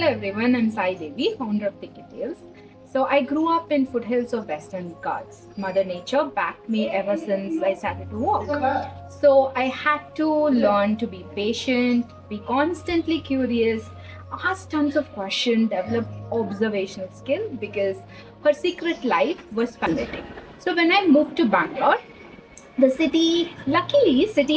everyone, I'm Sai Devi, founder of Ticket Tales. So I grew up in foothills of Western Ghats. Mother Nature backed me ever since I started to walk. So I had to learn to be patient, be constantly curious, ask tons of questions, develop observational skill because her secret life was fascinating. So when I moved to Bangalore, city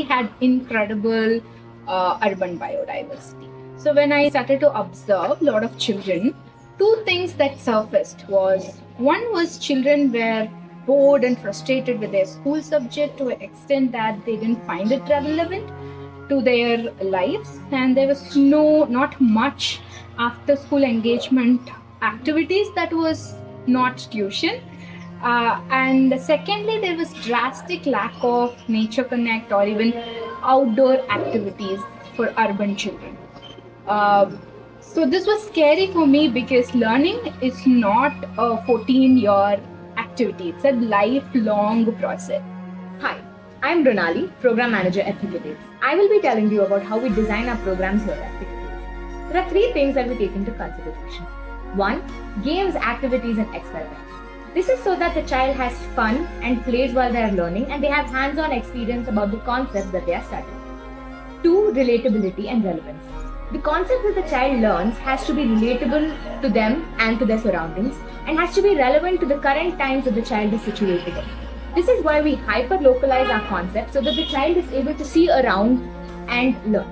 had incredible urban biodiversity. So when I started to observe a lot of children, two things that surfaced was one was children were bored and frustrated with their school subject to an extent that they didn't find it relevant to their lives, and there was not much after school engagement activities that was not tuition. And secondly, there was drastic lack of nature connect or even outdoor activities for urban children. So this was scary for me because learning is not a 14-year activity, it's a lifelong process. Hi, I'm Ronali, Program Manager at Ticketates. I will be telling you about how we design our programs here at Ticketates. There are three things that we take into consideration. One, games, activities, and experiments. This is so that the child has fun and plays while they are learning and they have hands-on experience about the concepts that they are studying. Two, relatability and relevance. The concept that the child learns has to be relatable to them and to their surroundings and has to be relevant to the current times that the child is situated in. This is why we hyper-localize our concepts so that the child is able to see around and learn.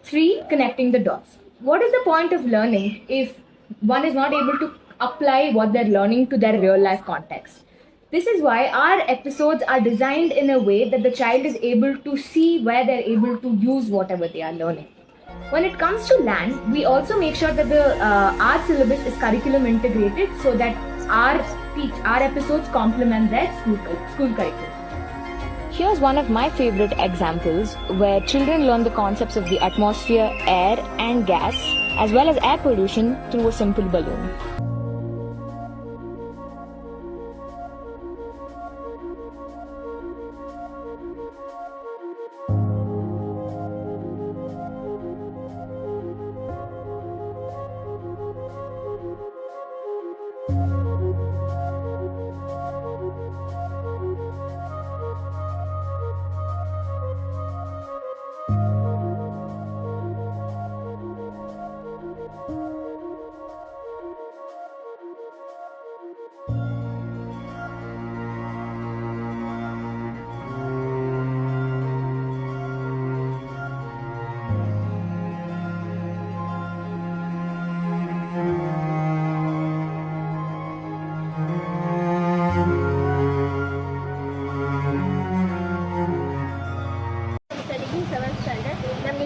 3. Connecting the dots. What is the point of learning if one is not able to apply what they're learning to their real-life context? This is why our episodes are designed in a way that the child is able to see where they're able to use whatever they are learning. When it comes to land, we also make sure that our syllabus is curriculum integrated so that our episodes complement their school curriculum. Here's one of my favorite examples where children learn the concepts of the atmosphere, air and gas as well as air pollution through a simple balloon.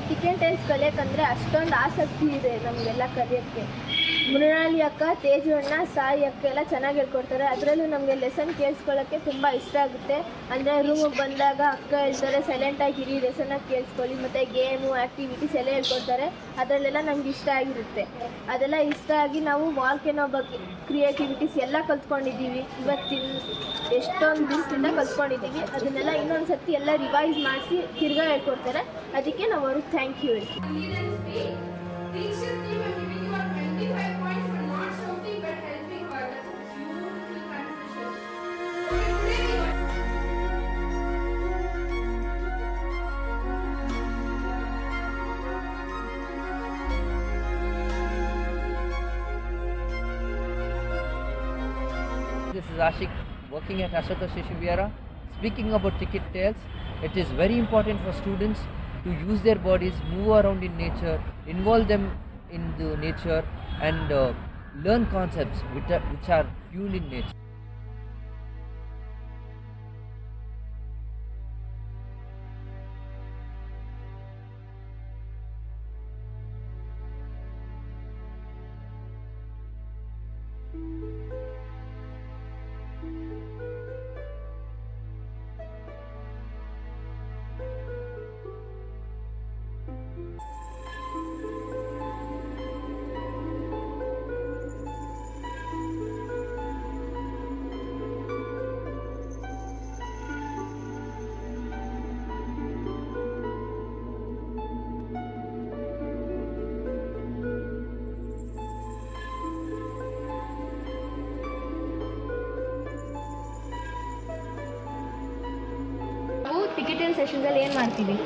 Ticket tiles ಕಲಿಯೋಕ್ಕಂದರೆ ಅಷ್ಟೊಂದು ಆಸಕ್ತಿ ಇದೆ ನಮಗೆಲ್ಲ ಕಲಿಯೋಕ್ಕೆ. ಮೃಣಾಲಿ ಅಕ್ಕ, ತೇಜು ಅಣ್ಣ, ಸಾಯಿ ಅಕ್ಕ ಎಲ್ಲ ಚೆನ್ನಾಗಿ ಹೇಳ್ಕೊಡ್ತಾರೆ. ಅದರಲ್ಲೂ ನಮಗೆ ಲೆಸನ್ ಕೇಳಿಸ್ಕೊಳ್ಳೋಕ್ಕೆ ತುಂಬ ಇಷ್ಟ ಆಗುತ್ತೆ. ಅಂದರೆ ರೂಮಿಗೆ ಬಂದಾಗ ಅಕ್ಕ ಹೇಳ್ತಾರೆ ಸೈಲೆಂಟಾಗಿ ಇರಿ, ಲೆಸನ್ನಾಗಿ ಕೇಳಿಸ್ಕೊಳ್ಳಿ, ಮತ್ತು ಗೇಮು ಆ್ಯಕ್ಟಿವಿಟೀಸ್ ಎಲ್ಲ ಹೇಳ್ಕೊಡ್ತಾರೆ. ಅದರಲ್ಲೆಲ್ಲ ನಮ್ಗೆ ಇಷ್ಟ ಆಗಿರುತ್ತೆ. ಅದೆಲ್ಲ ಇಷ್ಟ ಆಗಿ ನಾವು ವಾಲ್ಕೆನೋ ಬಗ್ಗೆ ಕ್ರಿಯೇಟಿವಿಟೀಸ್ ಎಲ್ಲ ಕಲ್ತ್ಕೊಂಡಿದ್ದೀವಿ. ಇವತ್ತಿನ ಎಷ್ಟೊಂದು ದಿವಸದಿಂದ ಕಲ್ತ್ಕೊಂಡಿದ್ದೀವಿ. ಅದನ್ನೆಲ್ಲ ಇನ್ನೊಂದು ಸರ್ತಿ ಎಲ್ಲ ರಿವೈಸ್ ಮಾಡಿಸಿ ತಿರ್ಗಾ ಹೇಳ್ಕೊಡ್ತಾರೆ. ಅದಕ್ಕೆ ನಾವು ಅವ್ರಿಗೆ ಥ್ಯಾಂಕ್ ಯು ಹೇಳ್ತೀವಿ. This is Ashik working at Ashoka Shishivihara. Speaking about Ticket Tales, it is very important for students to use their bodies, move around in nature, involve them in the nature and learn concepts which are tuned in nature. Evening ಸೆಷನ್ಸಲ್ಲಿ ಏನು ಮಾಡ್ತೀವಿ?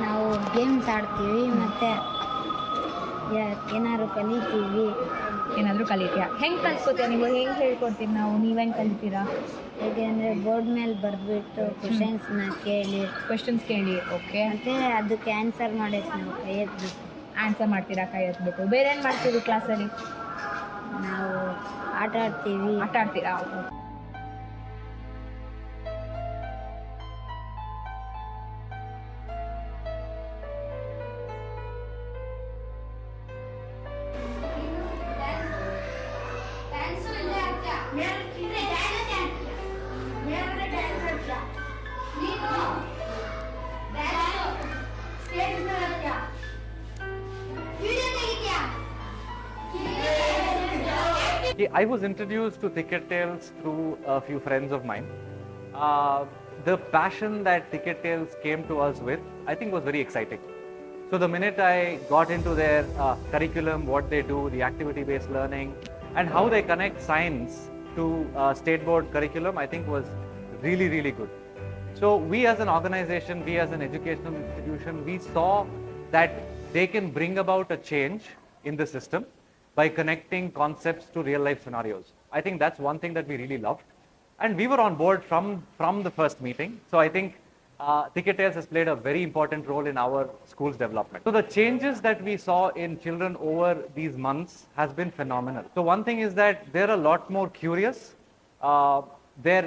ನಾವು games ಆಡ್ತೀವಿ ಮತ್ತು ಏನಾದ್ರು ಕಲಿತೀವಿ. ಏನಾದರೂ ಕಲಿತೀರಾ? ಹೆಂಗೆ ಕಲ್ಸ್ಕೊತೀರಾ ನೀವು? ಹೆಂಗೆ ಹೇಳ್ಕೊಡ್ತೀವಿ ನಾವು? ನೀವು ಹೆಂಗೆ ಕಲಿತೀರಾ? ಹೇಗೆ ಅಂದರೆ ಬೋರ್ಡ್ ಮೇಲೆ ಬರೆದ್ಬಿಟ್ಟು ಕ್ವಶನ್ಸ್ನ ಕೇಳಿ ಕ್ವೆಶನ್ಸ್ ಕೇಳಿ. ಓಕೆ. ಮತ್ತು ಅದಕ್ಕೆ ಆನ್ಸರ್ ಮಾಡೋಕ್ಕೆ ನಾವು ಕೈ ಎತ್ಬಿಟ್ಟು ಆನ್ಸರ್ ಮಾಡ್ತೀರಾ ಕೈ ಎತ್ಬಿಟ್ಟು? ಬೇರೆ ಏನು ಮಾಡ್ತೀವಿ ಕ್ಲಾಸಲ್ಲಿ? ನಾವು ಆಟ ಆಡ್ತೀವಿ. ಆಟ ಆಡ್ತೀರಾ? I was introduced to Ticket Tales through a few friends of mine. The passion that Ticket Tales came to us with, I think, was very exciting. So the minute I got into their curriculum, what they do, the activity-based learning, and how they connect science to state board curriculum, I think was really, really good. So we as an organization, we as an educational institution, we saw that they can bring about a change in the system by connecting concepts to real life scenarios. I think that's one thing that we really loved. And we were on board from the first meeting. So I think Ticket Tales has played a very important role in our school's development. So the changes that we saw in children over these months has been phenomenal. So one thing is that they're a lot more curious. Their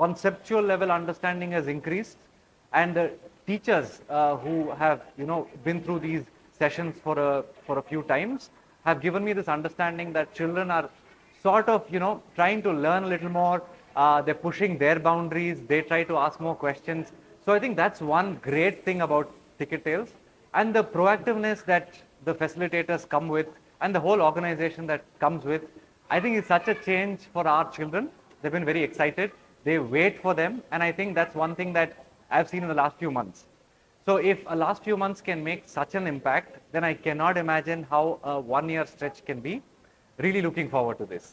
conceptual level understanding has increased, and the teachers who have been through these sessions for a few times have given me this understanding that children are sort of trying to learn a little more. They're pushing their boundaries. They try to ask more questions. So I think that's one great thing about Ticket Tales, and the proactiveness that the facilitators come with and the whole organization that comes with. I think it's such a change for our children. They've been very excited. They wait for them, and I think that's one thing that I've seen in the last few months. So if a last few months can make such an impact, then I cannot imagine how a 1 year stretch can be. Really looking forward to this.